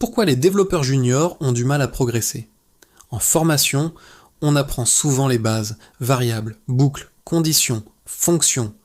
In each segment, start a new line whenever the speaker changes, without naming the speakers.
Pourquoi les développeurs juniors ont du mal à progresser? En formation, on apprend souvent les bases, variables, boucles, conditions, fonctions.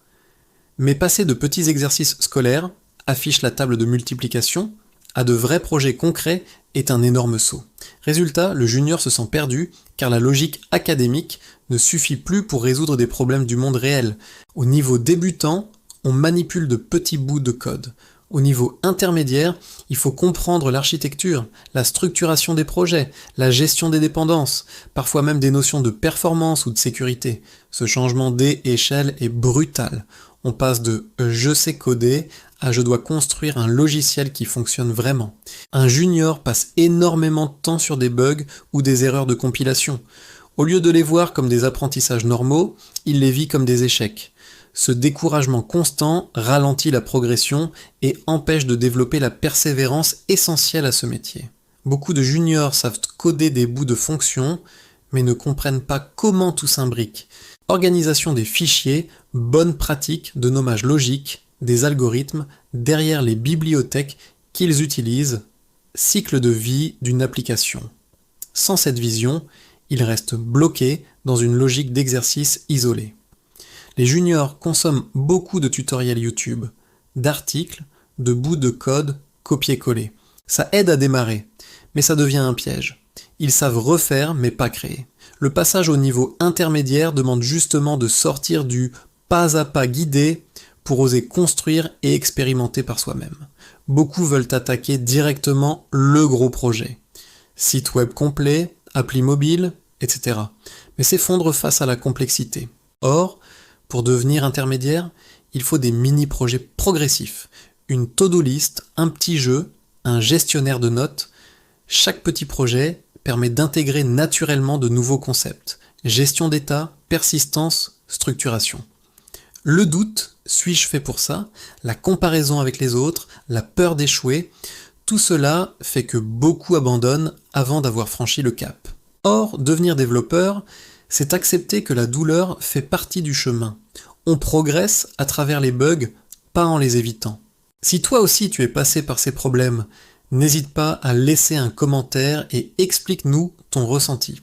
Mais passer de petits exercices scolaires, affiche la table de multiplication, à de vrais projets concrets est un énorme saut. Résultat, le junior se sent perdu car la logique académique ne suffit plus pour résoudre des problèmes du monde réel. Au niveau débutant, on manipule de petits bouts de code. Au niveau intermédiaire, il faut comprendre l'architecture, la structuration des projets, la gestion des dépendances, parfois même des notions de performance ou de sécurité. Ce changement d'échelle est brutal. On passe de « je sais coder » à « je dois construire un logiciel qui fonctionne vraiment ». Un junior passe énormément de temps sur des bugs ou des erreurs de compilation. Au lieu de les voir comme des apprentissages normaux, il les vit comme des échecs. Ce découragement constant ralentit la progression et empêche de développer la persévérance essentielle à ce métier. Beaucoup de juniors savent coder des bouts de fonctions, mais ne comprennent pas comment tout s'imbrique. Organisation des fichiers, bonne pratique de nommage logique, des algorithmes derrière les bibliothèques qu'ils utilisent, cycle de vie d'une application. Sans cette vision, ils restent bloqués dans une logique d'exercice isolée. Les juniors consomment beaucoup de tutoriels YouTube, d'articles, de bouts de code copier-coller. Ça aide à démarrer, mais ça devient un piège. Ils savent refaire mais pas créer. Le passage au niveau intermédiaire demande justement de sortir du pas à pas guidé pour oser construire et expérimenter par soi-même. Beaucoup veulent attaquer directement le gros projet. Site web complet, appli mobile, etc. Mais s'effondrent face à la complexité. Or, pour devenir intermédiaire, il faut des mini-projets progressifs, une to-do list, un petit jeu, un gestionnaire de notes. Chaque petit projet permet d'intégrer naturellement de nouveaux concepts. Gestion d'état, persistance, structuration. Le doute, suis-je fait pour ça? La comparaison avec les autres, la peur d'échouer, tout cela fait que beaucoup abandonnent avant d'avoir franchi le cap. Or, devenir développeur, c'est accepter que la douleur fait partie du chemin. On progresse à travers les bugs, pas en les évitant. Si toi aussi tu es passé par ces problèmes, n'hésite pas à laisser un commentaire et explique-nous ton ressenti.